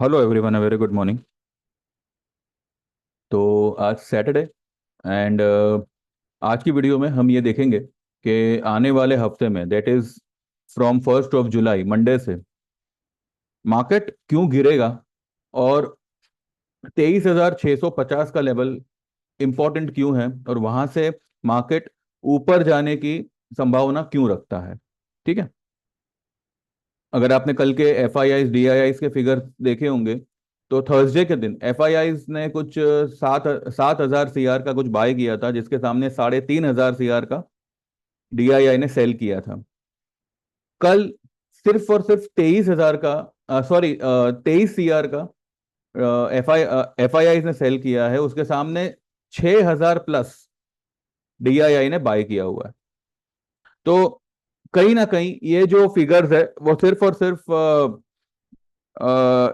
Hello everyone, a very good morning. तो आज Saturday and आज की वीडियो में हम ये देखेंगे कि आने वाले हफ्ते में, that is from 1 July Monday से, मार्केट क्यों गिरेगा और 23,650 का लेवल इंपॉर्टेंट क्यों है और वहां से मार्केट ऊपर जाने की संभावना क्यों रखता है। ठीक है। अगर आपने कल के F I eyes D I eyes के फिगर देखे होंगे तो थर्सडे के दिन एफ आई आईज ने कुछ 7,000 CR का कुछ बाय किया था, जिसके सामने 3,500 CR का डी आई आई ने सेल किया था। कल सिर्फ और सिर्फ 23,000 का, सॉरी, 23 CR का एफ आई आईज ने सेल किया है, उसके सामने 6,000 प्लस डी आई आई ने बाय किया हुआ है। तो कहीं ना कहीं ये जो फिगर्स है वो सिर्फ और सिर्फ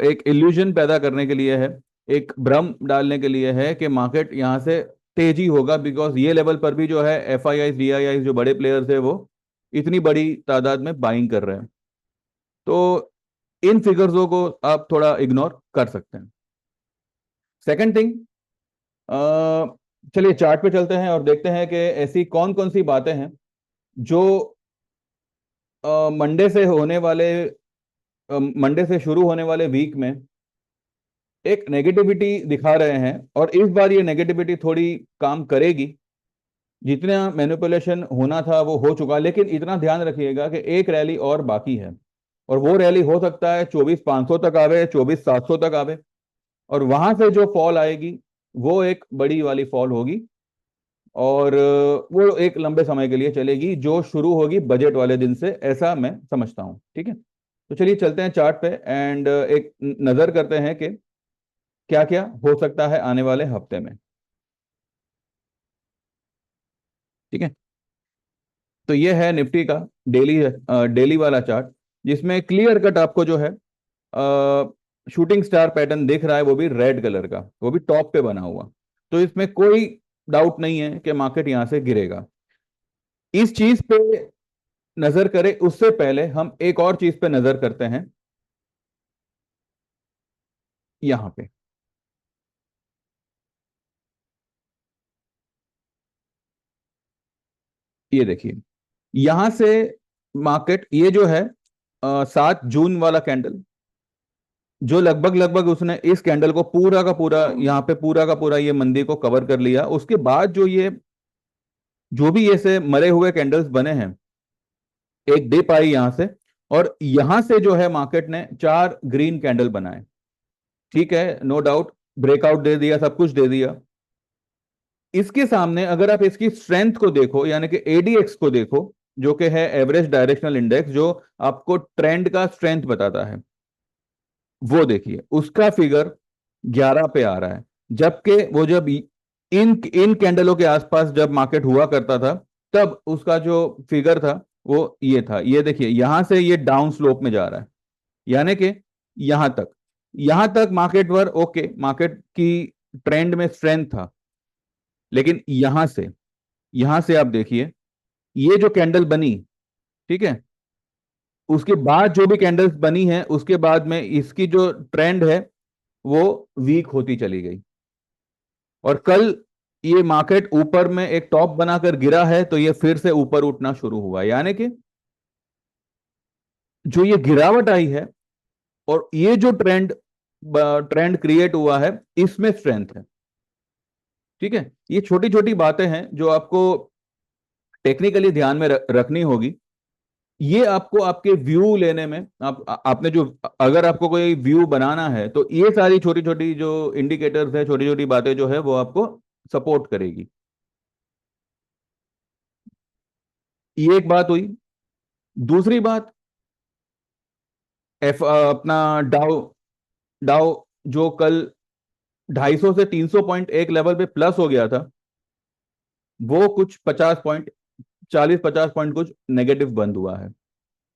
एक इल्यूजन पैदा करने के लिए है, एक भ्रम डालने के लिए है कि मार्केट यहाँ से तेजी होगा, बिकॉज ये लेवल पर भी जो है F I I D I आई जो बड़े प्लेयर्स है वो इतनी बड़ी तादाद में बाइंग कर रहे हैं। तो इन फिगर्सों को आप थोड़ा इग्नोर कर सकते हैं। सेकंड थिंग, चलिए चार्ट पे चलते हैं और देखते हैं कि ऐसी कौन कौन सी बातें हैं जो मंडे से होने वाले मंडे से शुरू होने वाले वीक में एक नेगेटिविटी दिखा रहे हैं, और इस बार ये नेगेटिविटी थोड़ी काम करेगी। जितना मैनिपुलेशन होना था वो हो चुका, लेकिन इतना ध्यान रखिएगा कि एक रैली और बाकी है, और वो रैली हो सकता है 24,500 तक आवे, 24,700 तक आवे, और वहां से जो फॉल आएगी वो एक बड़ी वाली फॉल होगी, और वो एक लंबे समय के लिए चलेगी, जो शुरू होगी बजट वाले दिन से, ऐसा मैं समझता हूँ। ठीक है। तो चलिए चलते हैं चार्ट पे एंड एक नजर करते हैं कि क्या क्या हो सकता है आने वाले हफ्ते में। ठीक है। तो ये है निफ्टी का डेली डेली वाला चार्ट, जिसमें क्लियर कट आपको जो है शूटिंग स्टार पैटर्न दिख रहा है, वो भी रेड कलर का, वो भी टॉप पे बना हुआ। तो इसमें कोई डाउट नहीं है कि मार्केट यहां से गिरेगा। इस चीज पे नजर करें उससे पहले हम एक और चीज पे नजर करते हैं, यहां पे। ये देखिए, यहां से मार्केट, ये जो है 7 जून वाला कैंडल, जो लगभग लगभग उसने इस कैंडल को पूरा का पूरा, यहाँ पे पूरा का पूरा ये मंदी को कवर कर लिया। उसके बाद जो ये, जो भी ऐसे मरे हुए कैंडल्स बने हैं, एक डिप आई यहां से, और यहां से जो है मार्केट ने 4 ग्रीन कैंडल बनाए। ठीक है, नो डाउट, ब्रेकआउट दे दिया, सब कुछ दे दिया। इसके सामने अगर आप इसकी स्ट्रेंथ को देखो, यानी कि एडीएक्स को देखो, जो कि है एवरेज डायरेक्शनल इंडेक्स, जो आपको ट्रेंड का स्ट्रेंथ बताता है, वो देखिए उसका फिगर 11 पे आ रहा है। जबकि वो जब इन इन कैंडलों के आसपास जब मार्केट हुआ करता था, तब उसका जो फिगर था वो ये था। ये देखिए, यहां से ये डाउन स्लोप में जा रहा है, यानी कि यहां तक, यहां तक मार्केट पर ओके, मार्केट की ट्रेंड में स्ट्रेंथ था। लेकिन यहां से आप देखिए, ये जो कैंडल बनी, ठीक है, उसके बाद जो भी कैंडल्स बनी है, उसके बाद में इसकी जो ट्रेंड है वो वीक होती चली गई। और कल ये मार्केट ऊपर में एक टॉप बनाकर गिरा है, तो ये फिर से ऊपर उठना शुरू हुआ, यानी कि जो ये गिरावट आई है और ये जो ट्रेंड ट्रेंड क्रिएट हुआ है, इसमें स्ट्रेंथ है। ठीक है। ये छोटी छोटी बातें हैं जो आपको टेक्निकली ध्यान में रखनी होगी। ये आपको आपके व्यू लेने में, आपने जो, अगर आपको कोई व्यू बनाना है, तो ये सारी छोटी छोटी जो इंडिकेटर्स है, छोटी छोटी बातें जो है, वो आपको सपोर्ट करेगी। ये एक बात हुई। दूसरी बात, अपना डाउ डाउ जो कल 250 से 300 पॉइंट एक लेवल पे प्लस हो गया था, वो कुछ 50 पॉइंट, 40-50 पॉइंट कुछ नेगेटिव बंद हुआ है।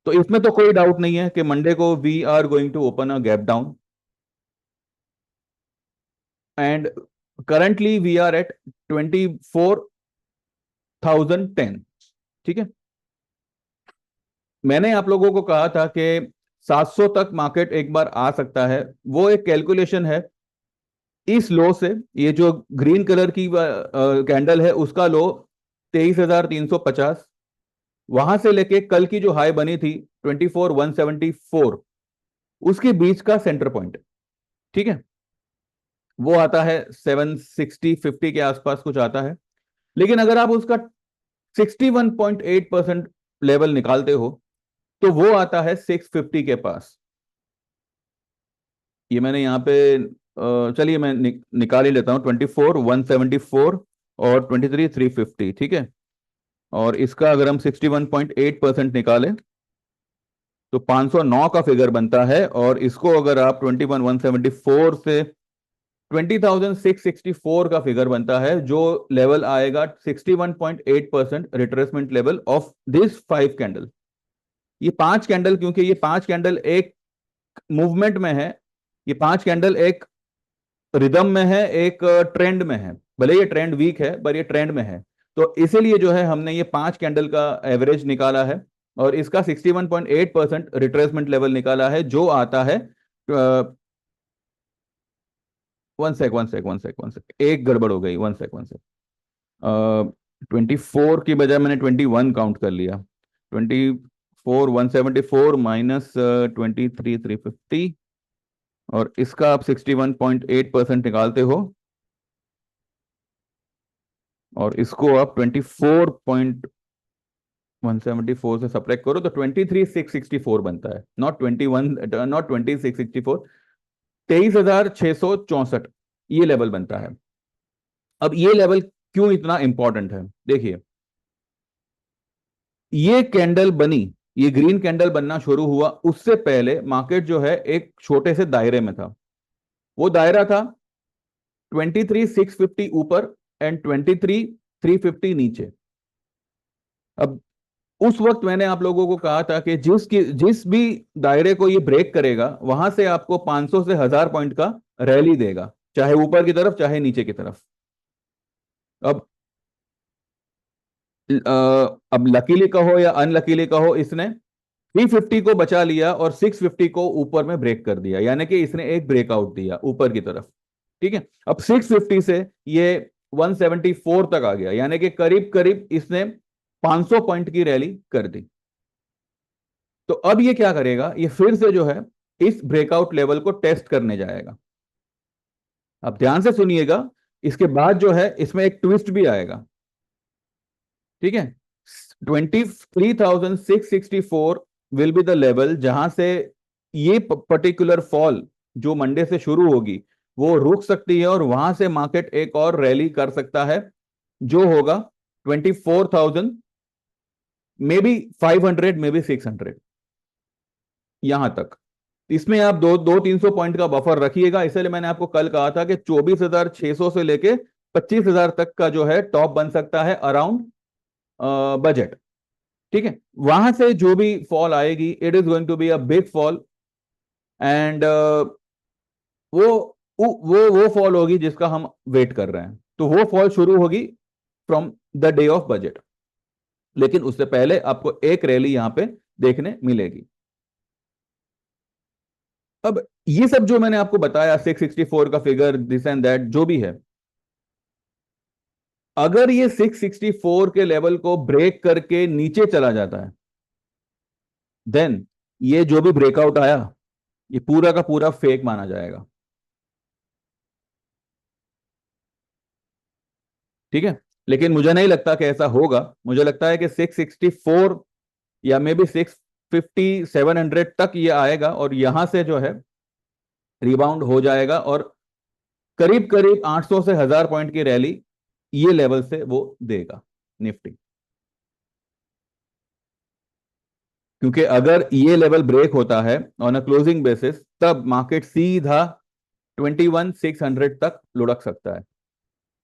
तो इसमें तो कोई डाउट नहीं है कि मंडे को we are going to open a gap down, and currently we are at 24,010। ठीक है। मैंने आप लोगों को कहा था कि 700 तक मार्केट एक बार आ सकता है। वो एक कैलकुलेशन है। इस लो से, ये जो ग्रीन कलर की कैंडल है उसका लो 23,350, वहां से लेके कल की जो हाई बनी थी 24,174, उसके बीच का सेंटर पॉइंट, ठीक है, वो आता है 760-50 के आसपास कुछ आता है। लेकिन अगर आप उसका 61.8% लेवल निकालते हो तो वो आता है 650 के पास। ये मैंने यहाँ पे चलिए मैं निकाल ही लेता हूँ, 24,174 और 23,350, ठीक है। और इसका अगर हम 61.8% निकालें तो 509 का फिगर बनता है। और इसको अगर आप 21,174 से 20,664 का फिगर बनता है, जो लेवल आएगा 61.8% retracement level of this 5 candle. ये 5 कैंडल, क्योंकि ये 5 कैंडल एक मूवमेंट में है, ये 5 कैंडल एक रिदम में है, एक ट्रेंड में है। भले ये ट्रेंड वीक है पर ये ट्रेंड में है। तो इसीलिए जो है हमने ये 5 कैंडल का एवरेज निकाला है और इसका 61.8% रिट्रेसमेंट लेवल निकाला है, जो आता है, वन सेक, एक गड़बड़ हो गई, वन सेक। 24 की बजाय मैंने 21 काउंट कर लिया। 24,174 माइनस 23,350, और इसका आप 61.8% निकालते हो, और इसको आप 24,174 से सब्ट्रैक्ट करो तो 23,664 बनता है। नॉट 21, नॉट 2664, 23,664 ये लेवल बनता है। अब ये लेवल क्यों इतना इंपॉर्टेंट है, देखिए, ये कैंडल बनी, ये ग्रीन कैंडल बनना शुरू हुआ उससे पहले मार्केट जो है एक छोटे से दायरे में था। वो दायरा था 23,650 ऊपर एंड 23,350 नीचे। अब उस वक्त मैंने आप लोगों को कहा था कि जिस भी दायरे को ये ब्रेक करेगा वहां से आपको 500 से 1000 पॉइंट का रैली देगा, चाहे ऊपर की तरफ चाहे नीचे की तरफ। अब अब लकीली कहो या अनलकीली कहो, इसने 350 को बचा लिया और 650 को ऊपर में ब्रेक कर दिया, यानी कि इसने एक ब्रेकआउट दिया ऊपर की तरफ, ठीक है। अब 650 से ये 174 तक आ गया, यानी कि करीब करीब इसने 500 पॉइंट की रैली कर दी। तो अब ये क्या करेगा, ये फिर से जो है इस ब्रेकआउट लेवल को टेस्ट करने जाएगा। अब ध्यान से सुनिएगा, इसके बाद जो है इसमें एक ट्विस्ट भी आएगा, ठीक है। 23,664 विल बी द लेवल जहां से ये पर्टिकुलर फॉल जो मंडे से शुरू होगी वो रुक सकती है, और वहां से मार्केट एक और रैली कर सकता है, जो होगा 24,000, मे बी 500, मे बी 600, यहां तक। इसमें आप दो दो 300 पॉइंट का बफर रखिएगा। इसलिए मैंने आपको कल कहा था कि 24,600 से लेके 25,000 तक का जो है टॉप बन सकता है अराउंड बजट, ठीक है। वहां से जो भी फॉल आएगी, it is going to be a big fall, and वो फॉल होगी जिसका हम वेट कर रहे हैं। तो वो फॉल शुरू होगी from the day of budget, लेकिन उससे पहले आपको एक रैली यहां पे देखने मिलेगी। अब ये सब जो मैंने आपको बताया, 664 का फिगर, दिस एंड दैट, जो भी है, अगर ये 664 के लेवल को ब्रेक करके नीचे चला जाता है, देन ये जो भी ब्रेकआउट आया ये पूरा का पूरा फेक माना जाएगा, ठीक है। लेकिन मुझे नहीं लगता कि ऐसा होगा। मुझे लगता है कि 664 या मे बी 650, 700 तक ये आएगा, और यहां से जो है रिबाउंड हो जाएगा, और करीब करीब 800 से 1000 पॉइंट की रैली ये लेवल से वो देगा निफ्टी। क्योंकि अगर ये लेवल ब्रेक होता है ऑन अ क्लोजिंग बेसिस, तब मार्केट सीधा 21,600 तक लुढ़क सकता है।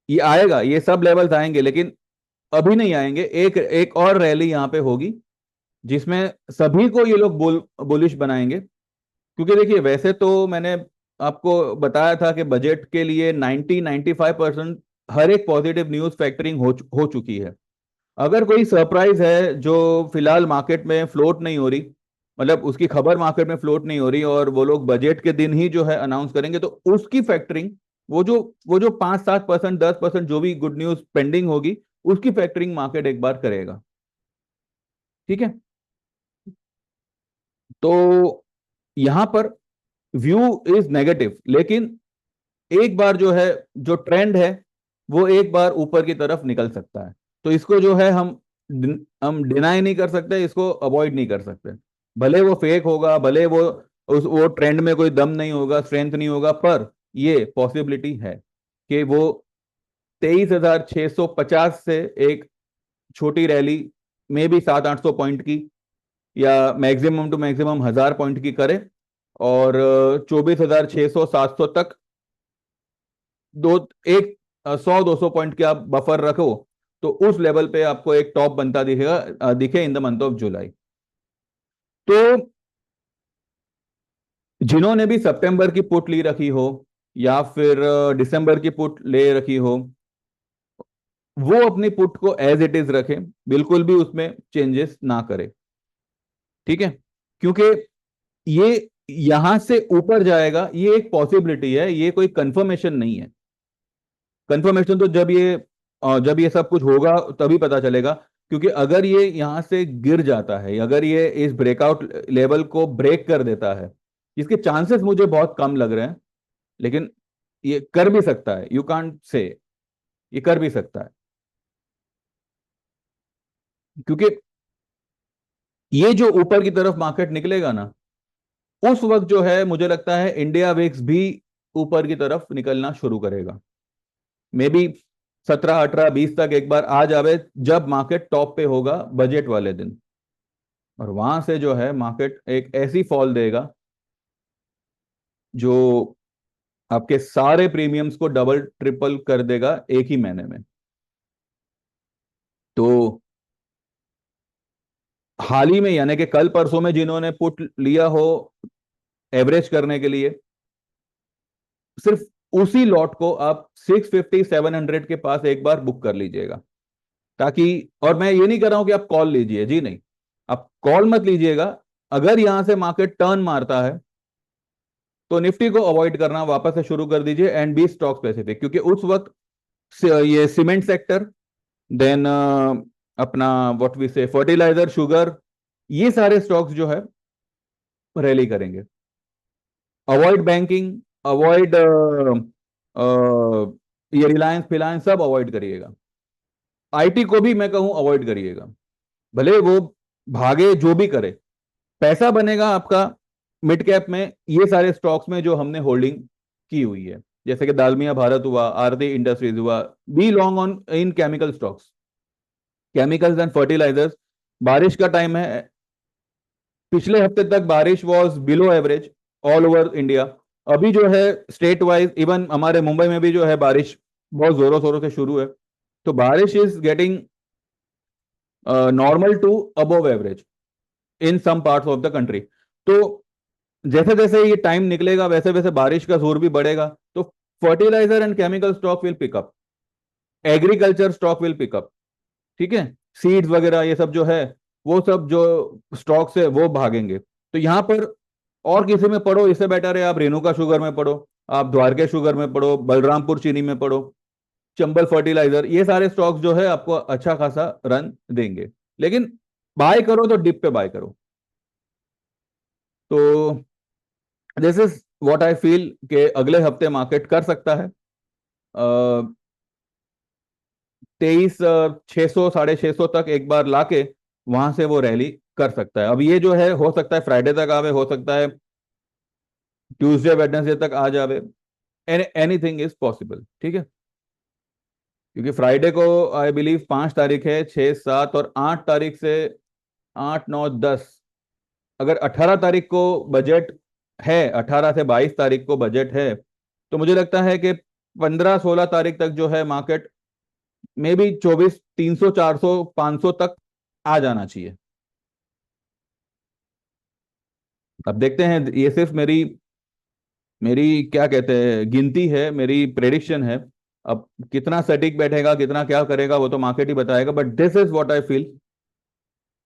ये आएगा, ये सब लेवल्स आएंगे, लेकिन अभी नहीं आएंगे। एक एक और रैली यहां पे होगी जिसमें सभी को ये लोग बुलिश बनाएंगे। क्योंकि देखिए, वैसे तो मैंने आपको बताया था कि बजट के लिए 90-95% हर एक पॉजिटिव न्यूज फैक्टरिंग हो चुकी है। अगर कोई सरप्राइज है जो फिलहाल मार्केट में फ्लोट नहीं हो रही, मतलब उसकी खबर मार्केट में फ्लोट नहीं हो रही और वो लोग बजट के दिन ही जो है अनाउंस करेंगे, तो उसकी फैक्टरिंग, वो जो 5-7%, 10% जो भी गुड न्यूज पेंडिंग होगी, उसकी फैक्टरिंग मार्केट एक बार करेगा। ठीक है। तो यहां पर व्यू इज नेगेटिव, लेकिन एक बार जो है, जो ट्रेंड है, वो एक बार ऊपर की तरफ निकल सकता है। तो इसको जो है हम डिनाई नहीं कर सकते, इसको अवॉइड नहीं कर सकते। भले वो फेक होगा, भले वो ट्रेंड में कोई दम नहीं होगा, स्ट्रेंथ नहीं होगा, पर ये पॉसिबिलिटी है कि वो 23,650 से एक छोटी रैली में भी 700-800 पॉइंट की, या मैक्सिमम टू मैक्सिमम 1,000 पॉइंट की करे, और 24,600-700 तक दो एक 100-200 पॉइंट के आप बफर रखो, तो उस लेवल पे आपको एक टॉप बनता दिखेगा, दिखे in the month of July. तो जिन्होंने भी सितंबर की पुट ली रखी हो, या फिर दिसंबर की पुट ले रखी हो, वो अपनी पुट को एज इट इज रखें, बिल्कुल भी उसमें चेंजेस ना करें। ठीक है। क्योंकि ये यहां से ऊपर जाएगा, ये एक पॉसिबिलिटी है, ये कोई कंफर्मेशन नहीं है। कंफर्मेशन तो जब ये सब कुछ होगा तभी पता चलेगा। क्योंकि अगर ये यहां से गिर जाता है, अगर ये इस ब्रेकआउट लेवल को ब्रेक कर देता है, इसके चांसेस मुझे बहुत कम लग रहे हैं, लेकिन ये कर भी सकता है, यू कांट से, ये कर भी सकता है। क्योंकि ये जो ऊपर की तरफ मार्केट निकलेगा ना, उस वक्त जो है मुझे लगता है इंडिया विक्स भी ऊपर की तरफ निकलना शुरू करेगा। मे बी 17, 18, 20 तक एक बार आ जावे, जब मार्केट टॉप पे होगा बजट वाले दिन, और वहां से जो है मार्केट एक ऐसी फॉल देगा जो आपके सारे प्रीमियम्स को डबल ट्रिपल कर देगा एक ही महीने में। तो हाल ही में, यानी कि कल परसों में जिन्होंने पुट लिया हो एवरेज करने के लिए, सिर्फ उसी लॉट को आप 650-700 के पास एक बार बुक कर लीजिएगा, ताकि, और मैं ये नहीं कर रहा हूं कि आप कॉल लीजिए, जी नहीं, आप कॉल मत लीजिएगा। अगर यहां से मार्केट टर्न मारता है, तो निफ्टी को अवॉइड करना वापस से शुरू कर दीजिए, एंड बी स्टॉक स्पेसिफिक, क्योंकि उस वक्त ये सीमेंट सेक्टर, देन अपना व्हाट वी से फर्टिलाइजर, शुगर, ये सारे स्टॉक्स जो है रैली करेंगे। अवॉइड बैंकिंग, अवॉइड ये रिलायंस फिलायंस सब अवॉइड करिएगा। आईटी को भी मैं कहूं अवॉइड करिएगा, भले वो भागे जो भी करे, पैसा बनेगा आपका मिड कैप में, ये सारे स्टॉक्स में जो हमने होल्डिंग की हुई है, जैसे कि दालमिया भारत हुआ, आरती इंडस्ट्रीज हुआ। Be long on in chemical stocks, chemicals and fertilisers. बारिश का टाइम है, पिछले हफ्ते तक बारिश was below average all over India. अभी जो है स्टेट वाइज, इवन हमारे मुंबई में भी जो है बारिश बहुत जोरों शोरों से शुरू है। तो बारिश is getting normal to above average in some parts of the country. तो जैसे जैसे ये टाइम निकलेगा, वैसे वैसे बारिश का जोर भी बढ़ेगा, तो fertiliser and chemical stock will pick up, agriculture stock will pick up. ठीक है। सीड्स वगैरह ये सब जो है, वो सब जो स्टॉक्स है वो भागेंगे। तो यहां पर और किसी में पढ़ो, इससे बेटर है आप रेणुका शुगर में पढ़ो, आप द्वारके शुगर में पढ़ो, बलरामपुर चीनी में पढ़ो, चंबल फर्टिलाइजर, ये सारे स्टॉक्स जो है आपको अच्छा खासा रन देंगे। लेकिन बाय करो तो डिप पे बाय करो। तो this is what I feel कि अगले हफ्ते मार्केट कर सकता है 23,600, 650 तक एक बार लाके, वहां से वो रैली कर सकता है। अब ये जो है हो सकता है फ्राइडे तक आवे, हो सकता है ट्यूसडे वेडनेसडे तक आ जावे, एनीथिंग इज पॉसिबल। ठीक है। क्योंकि फ्राइडे को आई बिलीव 5 तारीख है, 6, 7 और 8 तारीख से 8, 9, 10, अगर 18 तारीख को बजट है, 18 से 22 तारीख को बजट है, तो मुझे लगता है कि 15, 16 तारीख तक जो है मार्केट मे बी 24, 300, 400, 500 तक आ जाना चाहिए। अब देखते हैं, ये सिर्फ मेरी मेरी क्या कहते हैं गिनती है, मेरी प्रेडिक्शन है। अब कितना सटीक बैठेगा, कितना क्या करेगा, वो तो मार्केट ही बताएगा, but this is what I feel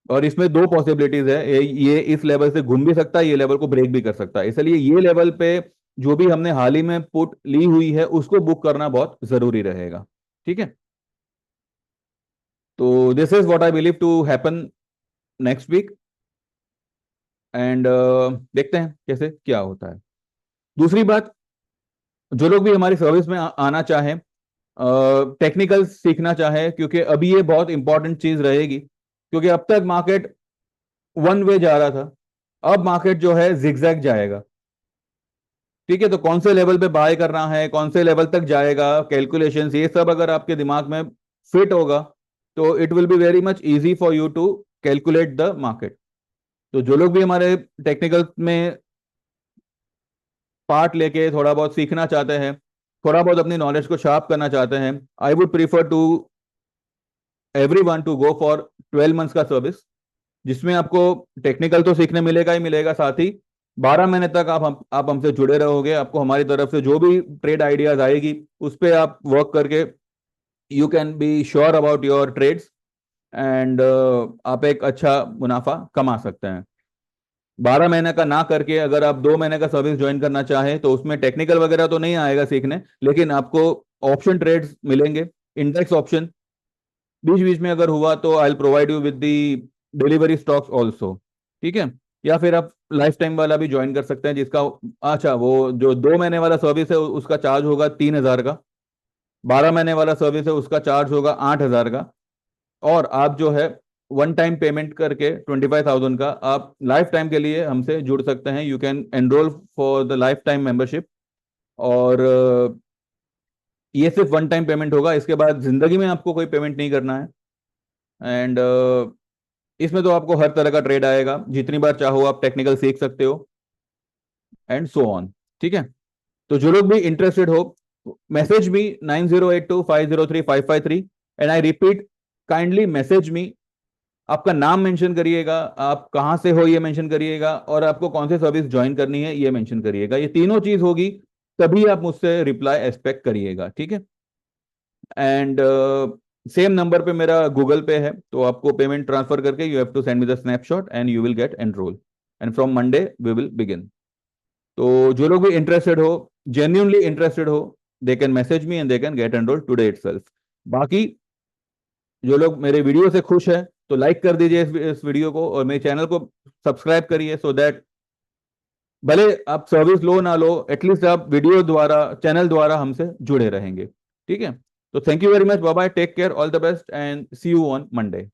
और इसमें दो पॉसिबिलिटीज है, ये इस लेवल से घूम भी सकता है, ये लेवल को ब्रेक भी कर सकता है, इसलिए ये लेवल पे जो भी हमने हाल ही में पुट ली हुई है उसको बुक करना बहुत जरूरी रहेगा। ठीक है, तो this is what I believe to happen next week, and देखते हैं कैसे क्या होता है। दूसरी बात, जो लोग भी हमारी सर्विस में आना चाहें, टेक्निकल सीखना चाहे, क्योंकि अभी ये बहुत इंपॉर्टेंट चीज रहेगी, क्योंकि अब तक मार्केट वन वे जा रहा था, अब मार्केट जो है जिगजैग जाएगा। ठीक है, तो कौन से लेवल पे बाय करना है, कौन से लेवल तक जाएगा, कैलकुलेशंस, ये सब अगर आपके दिमाग में फिट होगा तो it will be very much easy for you to calculate the market. तो जो लोग भी हमारे टेक्निकल में पार्ट लेके थोड़ा बहुत सीखना चाहते हैं, थोड़ा बहुत अपनी नॉलेज को शार्प करना चाहते हैं, I would prefer to everyone to go for 12 months का सर्विस, जिसमें आपको टेक्निकल तो सीखने मिलेगा ही मिलेगा, साथ ही 12 महीने तक आप हमसे जुड़े रहोगे। आपको हमारी तरफ से जो भी ट्रेड आइडियाज आएगी उस पर आप वर्क करके you can be sure about your trades, and आप एक अच्छा मुनाफा कमा सकते हैं। 12 महीने का ना करके अगर आप 2 महीने का सर्विस ज्वाइन करना चाहें तो उसमें टेक्निकल वगैरह तो नहीं आएगा सीखने, लेकिन आपको ऑप्शन ट्रेड्स मिलेंगे, इंडेक्स ऑप्शन, बीच बीच में अगर हुआ तो I provide you with the delivery stocks also. ठीक है, या फिर आप लाइफ टाइम वाला भी ज्वाइन कर सकते हैं, जिसका, अच्छा, वो जो 2 महीने वाला सर्विस है उसका चार्ज होगा 3,000 का, 12 महीने वाला सर्विस है उसका चार्ज होगा 8,000 का, और आप जो है वन टाइम पेमेंट करके 25,000 का आप लाइफ टाइम के लिए हमसे जुड़ सकते हैं। You can enrol for the life time membership, और ये सिर्फ वन टाइम पेमेंट होगा, इसके बाद जिंदगी में आपको कोई पेमेंट नहीं करना है। एंड इसमें तो आपको हर तरह का ट्रेड आएगा, जितनी बार चाहो आप टेक्निकल सीख सकते हो, एंड सो ऑन। ठीक है, तो जो लोग भी इंटरेस्टेड हो, message me 9082503553, and I repeat, kindly message me. आपका नाम मेंशन करिएगा, आप कहां से हो ये मेंशन करिएगा, और आपको कौन सी सर्विस ज्वाइन करनी है ये मेंशन करिएगा। ये तीनों चीज होगी तभी आप मुझसे रिप्लाई एक्सपेक्ट करिएगा। ठीक है, एंड सेम नंबर पे मेरा गूगल पे है, तो आपको पेमेंट ट्रांसफर करके you have to send me the snapshot and you will get enrol, and from Monday we will begin. तो जो लोग भी इंटरेस्टेड हो, जेन्युइनली इंटरेस्टेड हो, they can message me and they can get enrol today itself. बाकी जो लोग मेरे वीडियो से खुश है तो लाइक कर दीजिए इस वीडियो को, और मेरे चैनल को सब्सक्राइब करिए, सो दैट भले आप सर्विस लो ना लो, एटलीस्ट आप वीडियो द्वारा, चैनल द्वारा हमसे जुड़े रहेंगे। ठीक है, तो thank you very much, bye bye, take care, all the best, and see you on Monday.